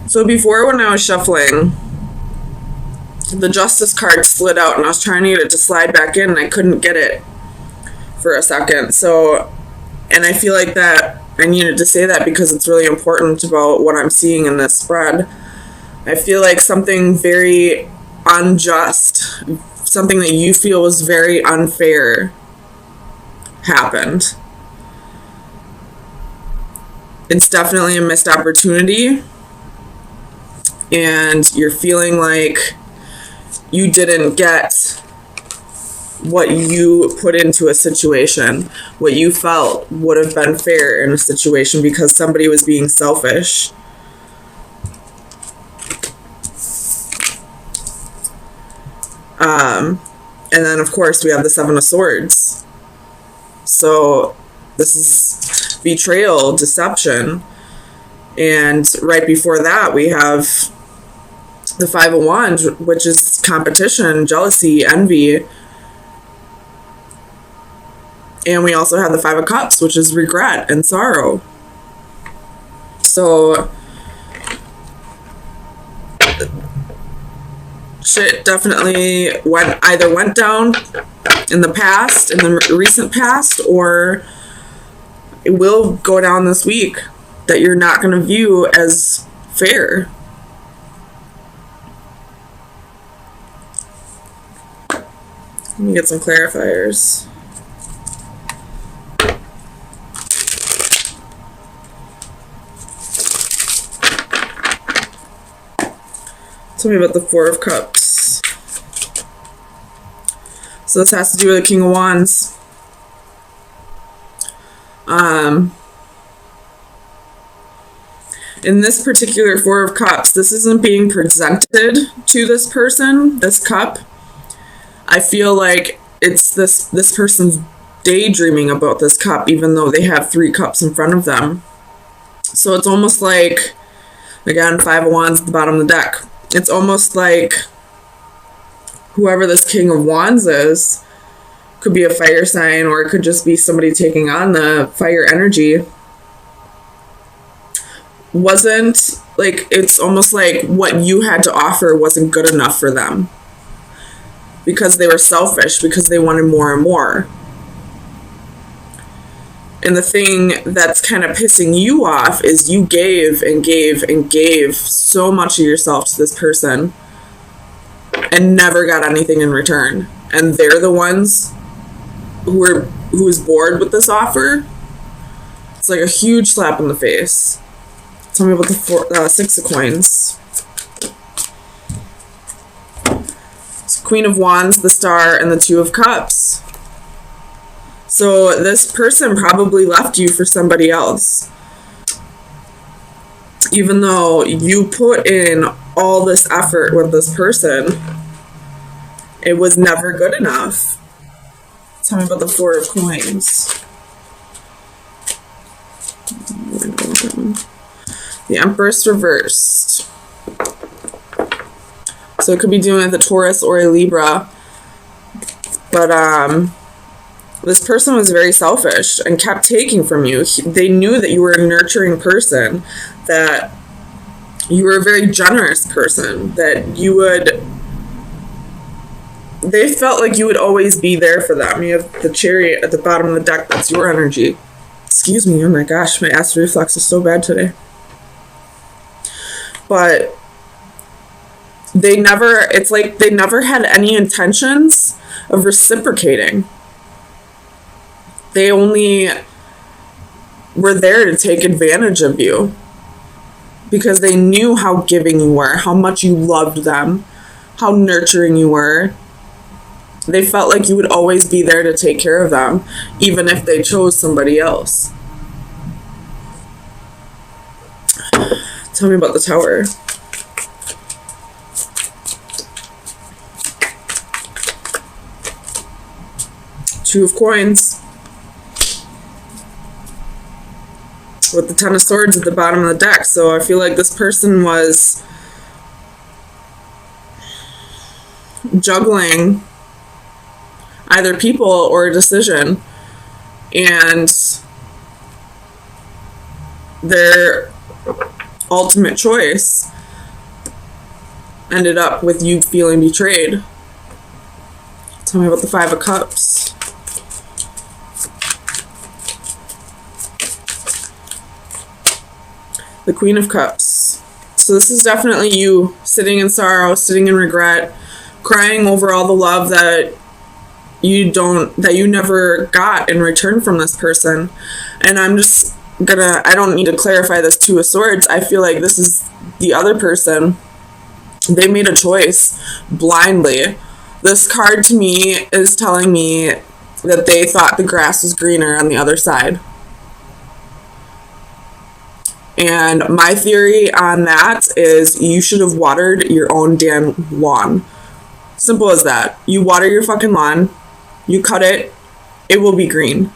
So before, when I was shuffling, the Justice card slid out and I was trying to get it to slide back in and I couldn't get it for a second. So, and I feel like that I needed to say that because it's really important about what I'm seeing in this spread. I feel like something very unjust, something that you feel was very unfair happened. It's definitely a missed opportunity, and you're feeling like you didn't get what you put into a situation, what you felt would have been fair in a situation because somebody was being selfish. And then, of course, we have the Seven of Swords. So this is betrayal, deception. And right before that, we have the Five of Wands, which is competition, jealousy, envy. And we also have the Five of Cups, which is regret and sorrow. So shit definitely either went down in the past, in the recent past, or it will go down this week that you're not going to view as fair. Let me get some clarifiers. Tell me about the Four of Cups. So this has to do with the King of Wands. In this particular Four of Cups, this isn't being presented to this person, this cup. I feel like it's this person's daydreaming about this cup, even though they have 3 cups in front of them. So it's almost like, again, Five of Wands at the bottom of the deck. It's almost like whoever this King of Wands is could be a fire sign, or it could just be somebody taking on the fire energy. Wasn't like, it's almost like what you had to offer wasn't good enough for them because they were selfish, because they wanted more and more. And the thing that's kind of pissing you off is you gave and gave and gave so much of yourself to this person and never got anything in return. And they're the ones who's bored with this offer. It's like a huge slap in the face. Tell me about the Six of Coins. It's Queen of Wands, the Star, and the Two of Cups. So this person probably left you for somebody else. Even though you put in all this effort with this person, it was never good enough. Tell me about the Four of Coins. The Empress reversed. So it could be doing with a Taurus or a Libra. But this person was very selfish and kept taking from you. They knew that you were a nurturing person, that you were a very generous person, that you would... They felt like you would always be there for them. You have the Chariot at the bottom of the deck. That's your energy. Excuse me. Oh my gosh, my acid reflux is so bad today. But it's like they never had any intentions of reciprocating. They only were there to take advantage of you because they knew how giving you were, how much you loved them, how nurturing you were. They felt like you would always be there to take care of them, even if they chose somebody else. Tell me about the Tower. Two of Coins. With the Ten of Swords at the bottom of the deck. So I feel like this person was juggling either people or a decision, and their ultimate choice ended up with you feeling betrayed. Tell me about the Five of Cups. The Queen of Cups. So this is definitely you sitting in sorrow, sitting in regret, crying over all the love that you never got in return from this person. And I'm just gonna, I don't need to clarify this Two of Swords. I feel like this is the other person. They made a choice blindly. This card to me is telling me that they thought the grass was greener on the other side. And my theory on that is you should have watered your own damn lawn. Simple as that. You water your fucking lawn, you cut it, it will be green.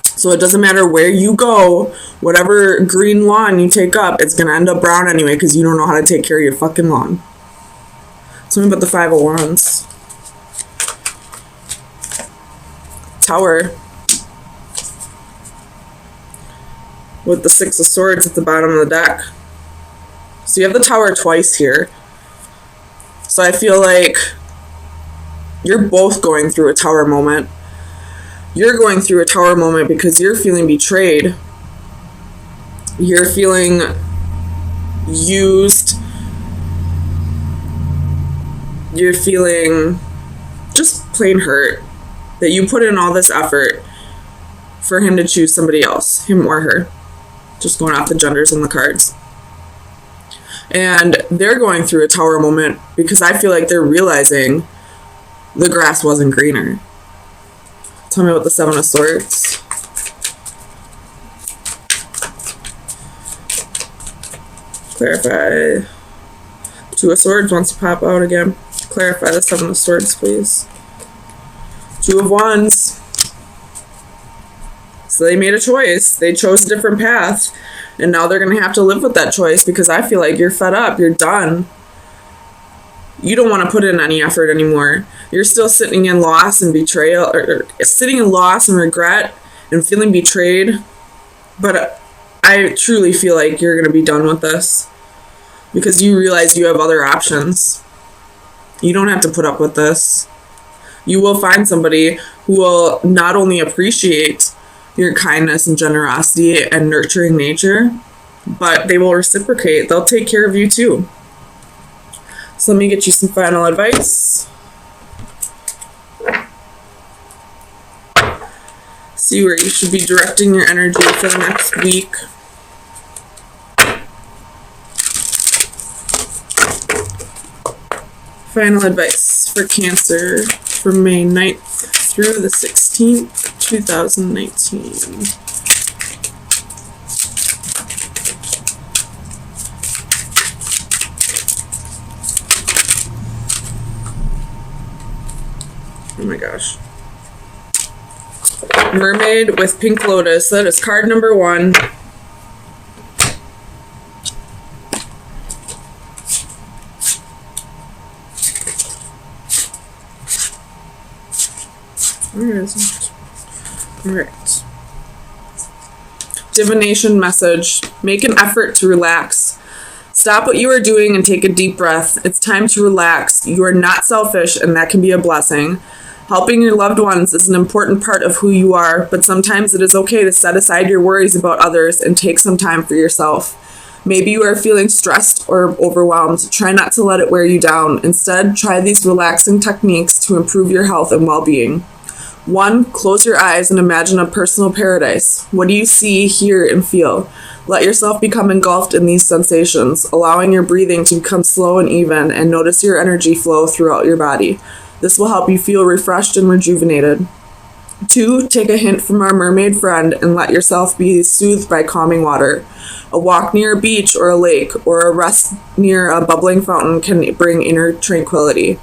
So it doesn't matter where you go, whatever green lawn you take up, it's going to end up brown anyway because you don't know how to take care of your fucking lawn. Tell me about the Five of Wands. Tower. With the Six of Swords at the bottom of the deck. So you have the Tower twice here. So I feel like you're both going through a Tower moment. You're going through a Tower moment because you're feeling betrayed. You're feeling used. You're feeling just plain hurt that you put in all this effort for him to choose somebody else, him or her. Just going off the genders in the cards. And they're going through a Tower moment because I feel like they're realizing the grass wasn't greener. Tell me about the Seven of Swords. Clarify. Two of Swords wants to pop out again. Clarify the Seven of Swords, please. Two of Wands. So they made a choice. They chose a different path. And now they're going to have to live with that choice because I feel like you're fed up. You're done. You don't want to put in any effort anymore. You're still sitting in loss and betrayal, or sitting in loss and regret and feeling betrayed. But I truly feel like you're going to be done with this because you realize you have other options. You don't have to put up with this. You will find somebody who will not only appreciate your kindness and generosity and nurturing nature, but they will reciprocate. They'll take care of you too. So let me get you some final advice. See where you should be directing your energy for the next week. Final advice for Cancer from May 9th through the 16th, 2019. Oh my gosh. Mermaid with Pink Lotus. That is card number 1. Where is it? Alright. Divination message. Make an effort to relax. Stop what you are doing and take a deep breath. It's time to relax. You are not selfish, and that can be a blessing. Helping your loved ones is an important part of who you are, but sometimes it is okay to set aside your worries about others and take some time for yourself. Maybe you are feeling stressed or overwhelmed. Try not to let it wear you down. Instead, try these relaxing techniques to improve your health and well-being. 1. Close your eyes and imagine a personal paradise. What do you see, hear, and feel? Let yourself become engulfed in these sensations, allowing your breathing to become slow and even, and notice your energy flow throughout your body. This will help you feel refreshed and rejuvenated. 2. Take a hint from our mermaid friend and let yourself be soothed by calming water. A walk near a beach or a lake, or a rest near a bubbling fountain can bring inner tranquility.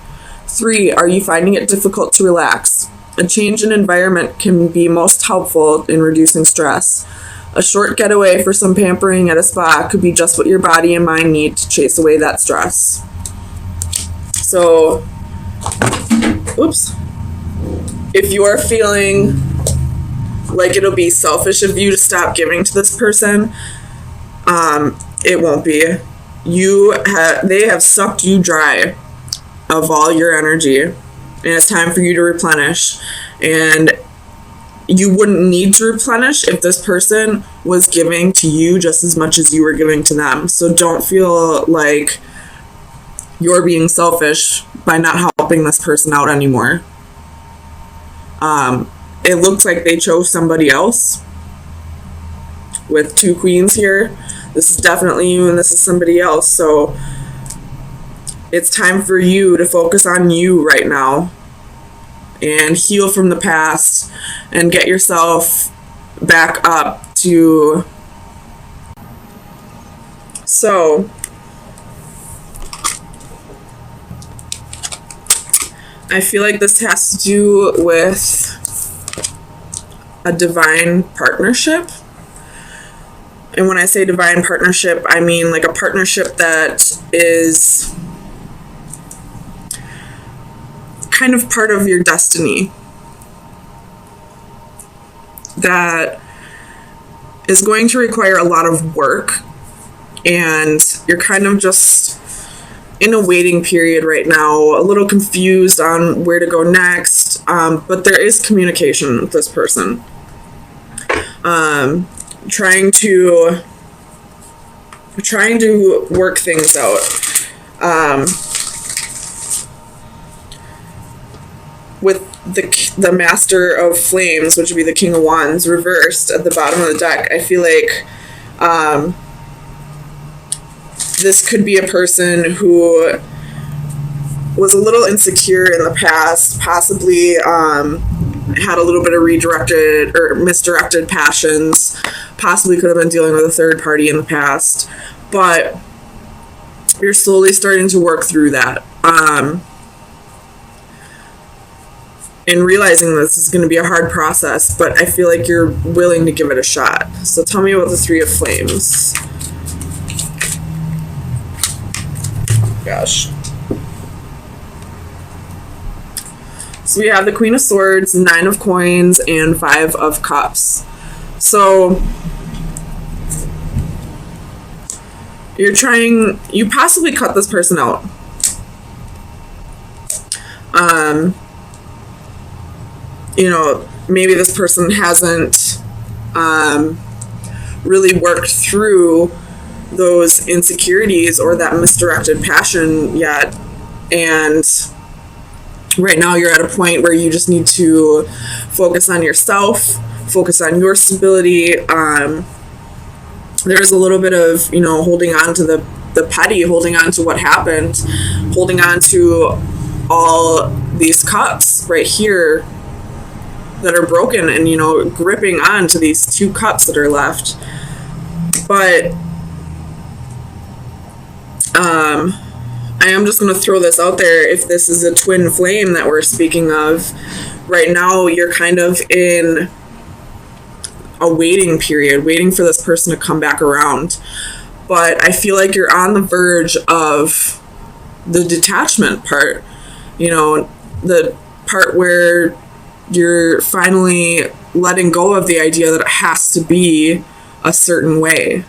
3. Are you finding it difficult to relax? A change in environment can be most helpful in reducing stress. A short getaway for some pampering at a spa could be just what your body and mind need to chase away that stress. So, oops. If you are feeling like it'll be selfish of you to stop giving to this person, it won't be. they have sucked you dry of all your energy, and it's time for you to replenish. And you wouldn't need to replenish if this person was giving to you just as much as you were giving to them. So don't feel like you're being selfish by not helping this person out anymore. It looks like they chose somebody else with 2 queens here. This is definitely you and this is somebody else. So it's time for you to focus on you right now and heal from the past and get yourself back up to. So I feel like this has to do with a divine partnership. And when I say divine partnership, I mean like a partnership that is kind of part of your destiny, that is going to require a lot of work, and you're kind of just in a waiting period right now, a little confused on where to go next, but there is communication with this person, trying to work things out. With the Master of Flames, which would be the King of Wands, reversed at the bottom of the deck, I feel like this could be a person who was a little insecure in the past, possibly had a little bit of redirected or misdirected passions, possibly could have been dealing with a third party in the past, but you're slowly starting to work through that. And realizing this is going to be a hard process, but I feel like you're willing to give it a shot. So tell me about the Three of Flames. Gosh. So we have the Queen of Swords, 9 of Coins, and 5 of Cups. So you possibly cut this person out. Maybe this person hasn't really worked through those insecurities or that misdirected passion yet. And right now you're at a point where you just need to focus on yourself, focus on your stability. There's a little bit of, holding on to the petty, holding on to what happened, holding on to all these cups right here that are broken, and gripping on to these 2 cups that are left. But I am just going to throw this out there. If this is a twin flame that we're speaking of, right now you're kind of in a waiting period, waiting for this person to come back around. But I feel like you're on the verge of the detachment part, the part where you're finally letting go of the idea that it has to be a certain way,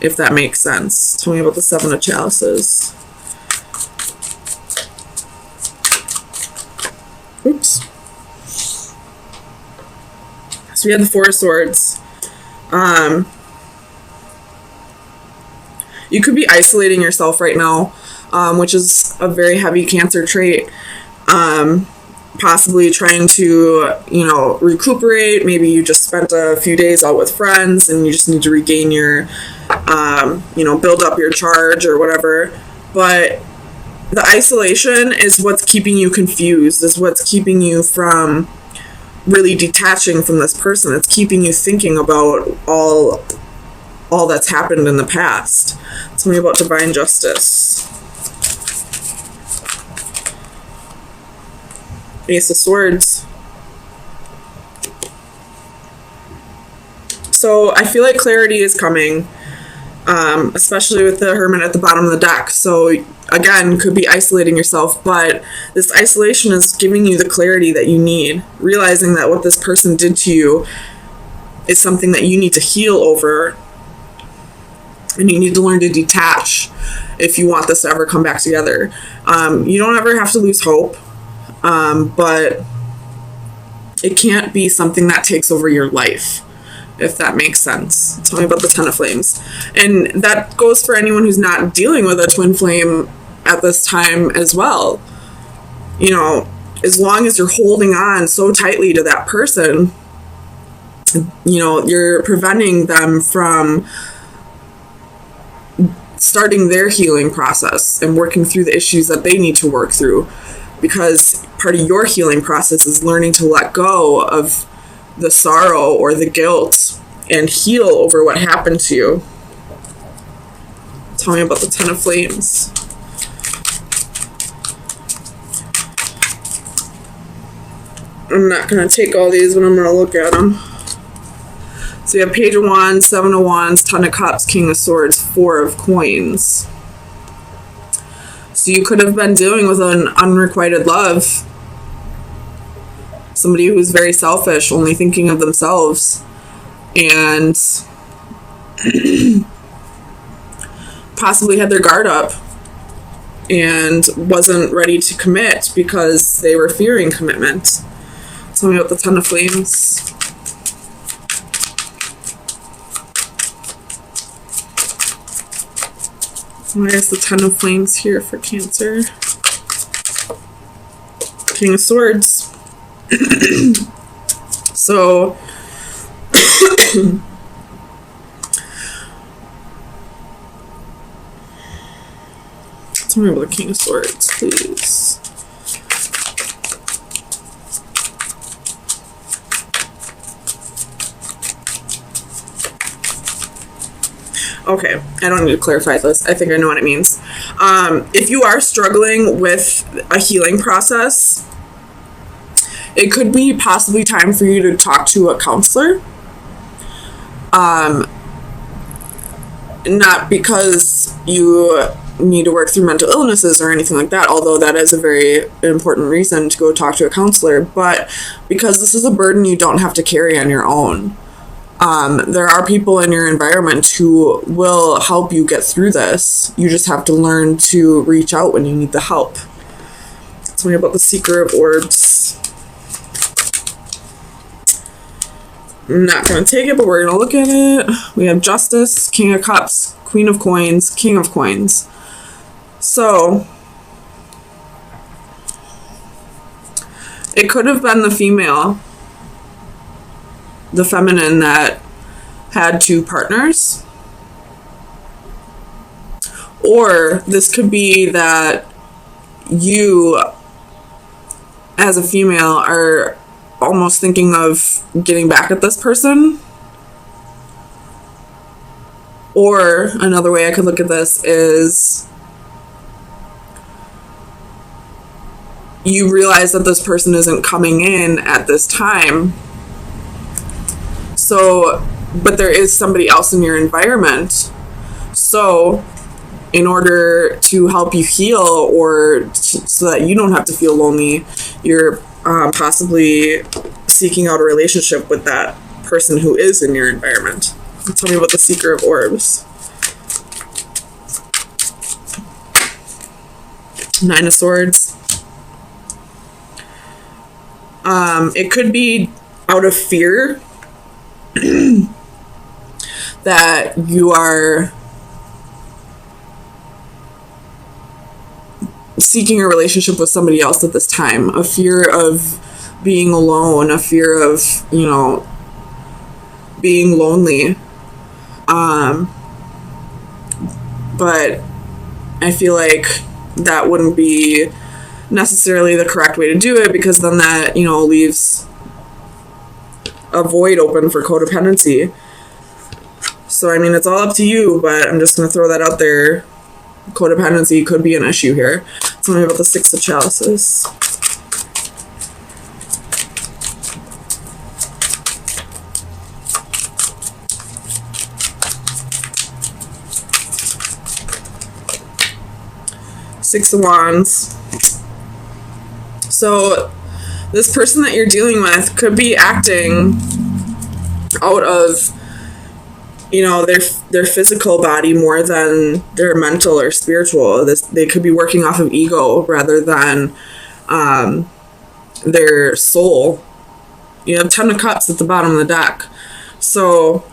if that makes sense. Tell me about the 7 of Chalices. Oops. So we have the 4 of Swords. You could be isolating yourself right now, which is a very heavy Cancer trait. Possibly trying to, recuperate. Maybe you just spent a few days out with friends and you just need to regain your, build up your charge or whatever. But the isolation is what's keeping you confused, is what's keeping you from really detaching from this person. It's keeping you thinking about all that's happened in the past. Tell me about divine justice. Ace of Swords. So I feel like clarity is coming, especially with the Hermit at the bottom of the deck. So again, could be isolating yourself, but this isolation is giving you the clarity that you need, realizing that what this person did to you is something that you need to heal over. And you need to learn to detach if you want this to ever come back together. You don't ever have to lose hope, but it can't be something that takes over your life, if that makes sense. Tell me about the Ten of Flames. And that goes for anyone who's not dealing with a twin flame at this time as well. You know, as long as you're holding on so tightly to that person, you know, you're preventing them from starting their healing process and working through the issues that they need to work through. Because part of your healing process is learning to let go of the sorrow or the guilt and heal over what happened to you. Tell me about the Ten of Flames. I'm not going to take all these, but I'm going to look at them. So you have Page of Wands, Seven of Wands, Ten of Cups, King of Swords, Four of Coins. So you could have been dealing with an unrequited love. Somebody who's very selfish, only thinking of themselves. And possibly had their guard up and wasn't ready to commit because they were fearing commitment. Tell me about the Ten of Flames. Why is the Ten of Flames here for Cancer? King of Swords. So, tell me about the King of Swords, please. Okay, I don't need to clarify this. I think I know what it means. If you are struggling with a healing process, it could be possibly time for you to talk to a counselor. Not because you need to work through mental illnesses or anything like that, although that is a very important reason to go talk to a counselor, but because this is a burden you don't have to carry on your own. There are people in your environment who will help you get through this. You just have to learn to reach out when you need the help. Tell me about the Seeker of Orbs. I'm not going to take it, but we're going to look at it. We have Justice, King of Cups, Queen of Coins, King of Coins. So, it could have been the female, the feminine, that had two partners. Or this could be that you, as a female, are almost thinking of getting back at this person. Or another way I could look at this is you realize that this person isn't coming in at this time. So, but there is somebody else in your environment. So, in order to help you heal or so that you don't have to feel lonely, you're possibly seeking out a relationship with that person who is in your environment. Tell me about the Seeker of Orbs. Nine of Swords. It could be out of fear that you are seeking a relationship with somebody else at this time. A fear of being alone, a fear of, you know, being lonely. But I feel like that wouldn't be necessarily the correct way to do it, because then that, you know, leaves a void open for codependency. So, I mean, it's all up to you, but I'm just going to throw that out there. Codependency could be an issue here. Tell me about the Six of Chalices. Six of Wands. So this person that you're dealing with could be acting out of, you know, their physical body more than their mental or spiritual. They could be working off of ego rather than their soul. You have 10 of Cups at the bottom of the deck. So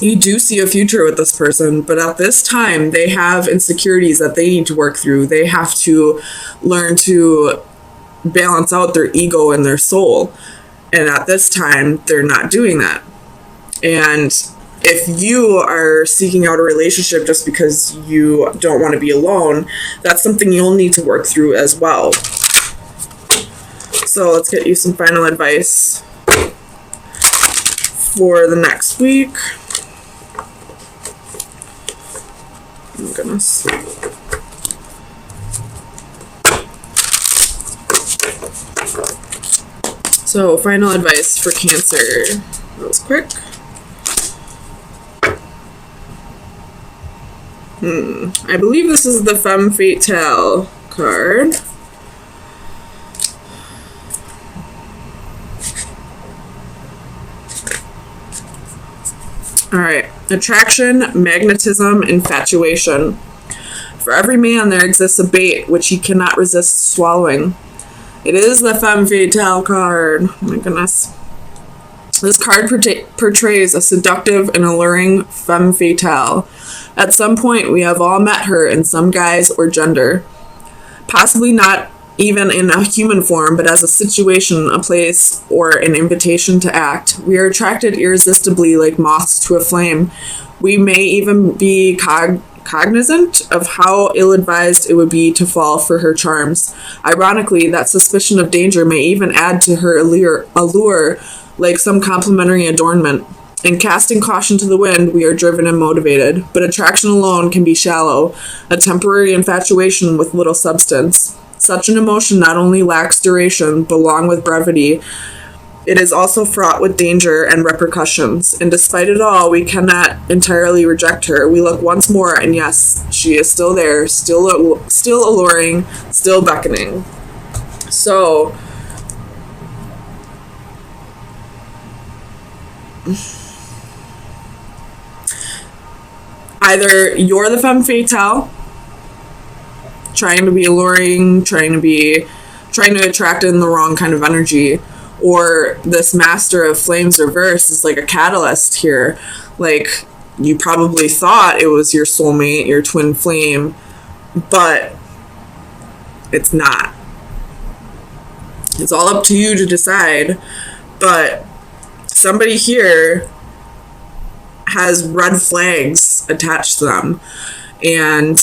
you do see a future with this person, but at this time, they have insecurities that they need to work through. They have to learn to balance out their ego and their soul. And at this time, they're not doing that. And if you are seeking out a relationship just because you don't want to be alone, that's something you'll need to work through as well. So let's get you some final advice for the next week. Oh my goodness. So, final advice for Cancer. That was quick. I believe this is the Femme Fatale card. Alright. Attraction, magnetism, infatuation. For every man there exists a bait which he cannot resist swallowing. It is the Femme Fatale card. Oh my goodness. This card portrays a seductive and alluring femme fatale. At some point, we have all met her in some guise or gender. Possibly not even in a human form, but as a situation, a place, or an invitation to act. We are attracted irresistibly like moths to a flame. We may even be cognizant of how ill-advised it would be to fall for her charms. Ironically, that suspicion of danger may even add to her allure like some complimentary adornment. In casting caution to the wind, we are driven and motivated, but attraction alone can be shallow, a temporary infatuation with little substance. Such an emotion not only lacks duration, but along with brevity, it is also fraught with danger and repercussions, and despite it all, we cannot entirely reject her. We look once more, and yes, she is still there, still alluring, still beckoning. So, either you're the femme fatale, trying to be alluring, trying to attract in the wrong kind of energy, or this Master of Flames reverse is like a catalyst here. Like, you probably thought it was your soulmate, your twin flame, but it's not. It's all up to you to decide, but somebody here has red flags attached to them. And,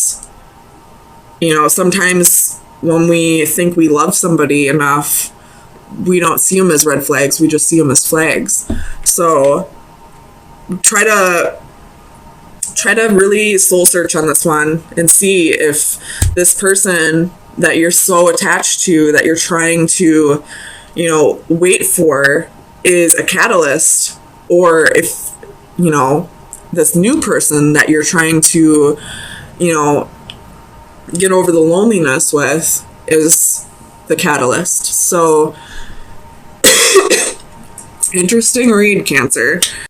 you know, sometimes when we think we love somebody enough, we don't see them as red flags, we just see them as flags. So try to really soul search on this one and see if this person that you're so attached to, that you're trying to, you know, wait for, is a catalyst, or if, you know, this new person that you're trying to, you know, get over the loneliness with is the catalyst. So interesting read, Cancer.